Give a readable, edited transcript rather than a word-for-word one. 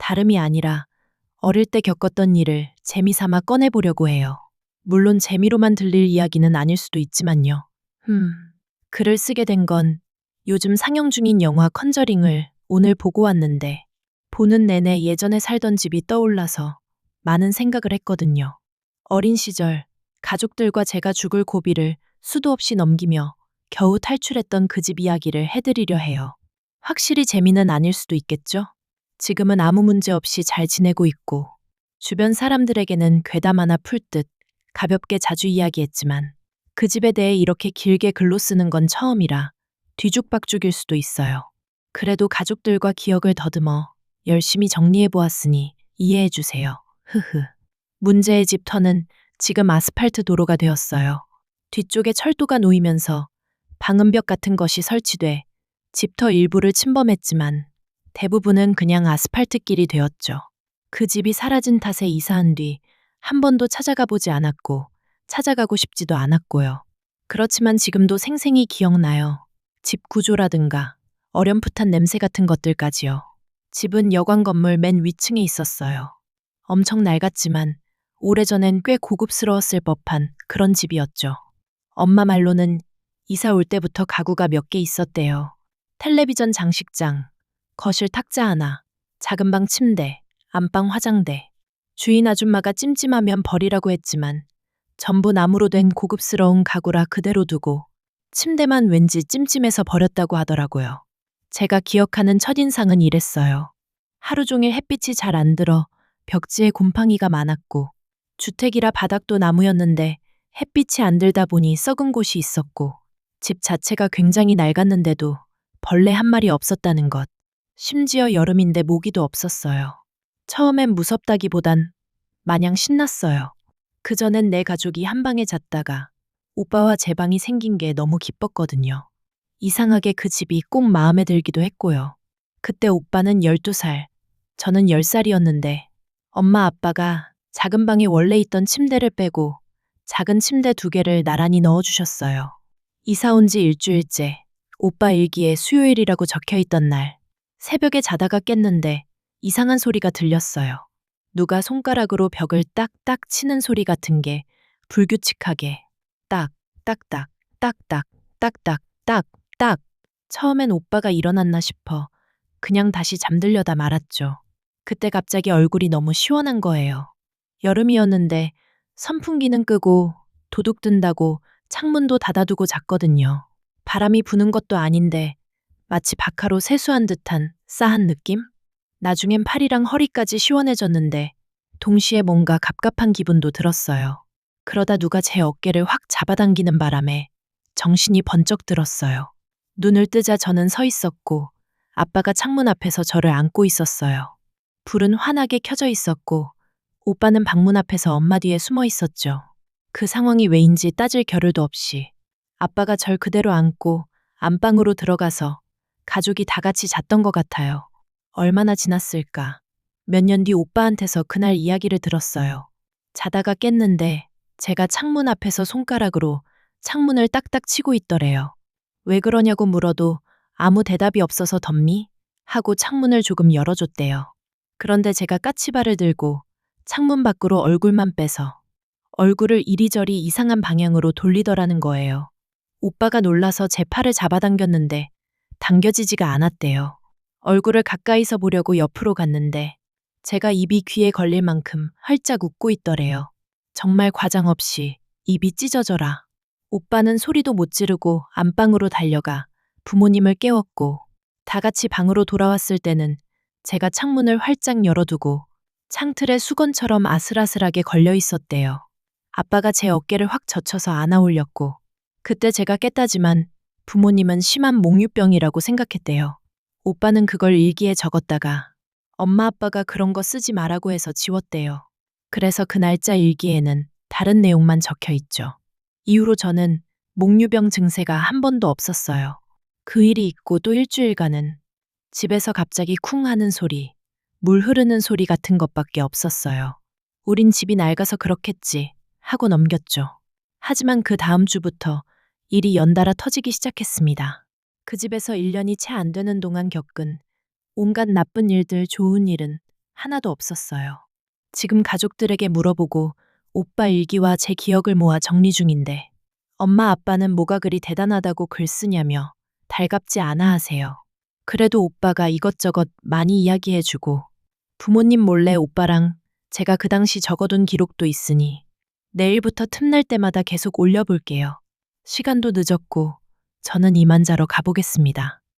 다름이 아니라 어릴 때 겪었던 일을 재미삼아 꺼내보려고 해요. 물론 재미로만 들릴 이야기는 아닐 수도 있지만요. 글을 쓰게 된 건 요즘 상영 중인 영화 컨저링을 오늘 보고 왔는데 보는 내내 예전에 살던 집이 떠올라서 많은 생각을 했거든요. 어린 시절 가족들과 제가 죽을 고비를 수도 없이 넘기며 겨우 탈출했던 그 집 이야기를 해드리려 해요. 확실히 재미는 아닐 수도 있겠죠? 지금은 아무 문제 없이 잘 지내고 있고 주변 사람들에게는 괴담 하나 풀 듯 가볍게 자주 이야기했지만 그 집에 대해 이렇게 길게 글로 쓰는 건 처음이라 뒤죽박죽일 수도 있어요. 그래도 가족들과 기억을 더듬어 열심히 정리해 보았으니 이해해 주세요. 흐흐. 문제의 집터는 지금 아스팔트 도로가 되었어요. 뒤쪽에 철도가 놓이면서 방음벽 같은 것이 설치돼 집터 일부를 침범했지만 대부분은 그냥 아스팔트 길이 되었죠. 그 집이 사라진 탓에 이사한 뒤 한 번도 찾아가 보지 않았고 찾아가고 싶지도 않았고요. 그렇지만 지금도 생생히 기억나요. 집 구조라든가 어렴풋한 냄새 같은 것들까지요. 집은 여관 건물 맨 위층에 있었어요. 엄청 낡았지만 오래전엔 꽤 고급스러웠을 법한 그런 집이었죠. 엄마 말로는 이사 올 때부터 가구가 몇 개 있었대요. 텔레비전 장식장, 거실 탁자 하나, 작은 방 침대, 안방 화장대. 주인 아줌마가 찜찜하면 버리라고 했지만 전부 나무로 된 고급스러운 가구라 그대로 두고 침대만 왠지 찜찜해서 버렸다고 하더라고요. 제가 기억하는 첫인상은 이랬어요. 하루 종일 햇빛이 잘 안 들어 벽지에 곰팡이가 많았고 주택이라 바닥도 나무였는데 햇빛이 안 들다 보니 썩은 곳이 있었고 집 자체가 굉장히 낡았는데도 벌레 한 마리 없었다는 것. 심지어 여름인데 모기도 없었어요. 처음엔 무섭다기보단 마냥 신났어요. 그전엔 내 가족이 한 방에 잤다가 오빠와 제 방이 생긴 게 너무 기뻤거든요. 이상하게 그 집이 꼭 마음에 들기도 했고요. 그때 오빠는 12살, 저는 10살이었는데 엄마 아빠가 작은 방에 원래 있던 침대를 빼고 작은 침대 2개를 나란히 넣어주셨어요. 이사 온 지 일주일째, 오빠 일기에 수요일이라고 적혀 있던 날, 새벽에 자다가 깼는데 이상한 소리가 들렸어요. 누가 손가락으로 벽을 딱딱 치는 소리 같은 게 불규칙하게 딱, 딱딱, 딱딱, 딱딱, 딱, 딱. 처음엔 오빠가 일어났나 싶어 그냥 다시 잠들려다 말았죠. 그때 갑자기 얼굴이 너무 시원한 거예요. 여름이었는데 선풍기는 끄고 도둑 든다고 창문도 닫아두고 잤거든요. 바람이 부는 것도 아닌데 마치 바카로 세수한 듯한 싸한 느낌? 나중엔 팔이랑 허리까지 시원해졌는데 동시에 뭔가 갑갑한 기분도 들었어요. 그러다 누가 제 어깨를 확 잡아당기는 바람에 정신이 번쩍 들었어요. 눈을 뜨자 저는 서 있었고 아빠가 창문 앞에서 저를 안고 있었어요. 불은 환하게 켜져 있었고 오빠는 방문 앞에서 엄마 뒤에 숨어 있었죠. 그 상황이 왜인지 따질 겨를도 없이 아빠가 절 그대로 안고 안방으로 들어가서 가족이 다 같이 잤던 것 같아요. 얼마나 지났을까. 몇 년 뒤 오빠한테서 그날 이야기를 들었어요. 자다가 깼는데 제가 창문 앞에서 손가락으로 창문을 딱딱 치고 있더래요. 왜 그러냐고 물어도 아무 대답이 없어서 덤미? 하고 창문을 조금 열어줬대요. 그런데 제가 까치발을 들고 창문 밖으로 얼굴만 빼서 얼굴을 이리저리 이상한 방향으로 돌리더라는 거예요. 오빠가 놀라서 제 팔을 잡아당겼는데 당겨지지가 않았대요. 얼굴을 가까이서 보려고 옆으로 갔는데 제가 입이 귀에 걸릴 만큼 활짝 웃고 있더래요. 정말 과장 없이 입이 찢어져라. 오빠는 소리도 못 지르고 안방으로 달려가 부모님을 깨웠고 다 같이 방으로 돌아왔을 때는 제가 창문을 활짝 열어두고 창틀에 수건처럼 아슬아슬하게 걸려 있었대요. 아빠가 제 어깨를 확 젖혀서 안아 올렸고 그때 제가 깼다지만 부모님은 심한 몽유병이라고 생각했대요. 오빠는 그걸 일기에 적었다가 엄마 아빠가 그런 거 쓰지 말라고 해서 지웠대요. 그래서 그 날짜 일기에는 다른 내용만 적혀 있죠. 이후로 저는 몽유병 증세가 한 번도 없었어요. 그 일이 있고 또 일주일간은 집에서 갑자기 쿵 하는 소리, 물 흐르는 소리 같은 것밖에 없었어요. 우린 집이 낡아서 그렇겠지 하고 넘겼죠. 하지만 그 다음 주부터 일이 연달아 터지기 시작했습니다. 그 집에서 1년이 채 안 되는 동안 겪은 온갖 나쁜 일들, 좋은 일은 하나도 없었어요. 지금 가족들에게 물어보고 오빠 일기와 제 기억을 모아 정리 중인데 엄마 아빠는 뭐가 그리 대단하다고 글 쓰냐며 달갑지 않아 하세요. 그래도 오빠가 이것저것 많이 이야기해주고 부모님 몰래 오빠랑 제가 그 당시 적어둔 기록도 있으니 내일부터 틈날 때마다 계속 올려볼게요. 시간도 늦었고 저는 이만 자러 가보겠습니다.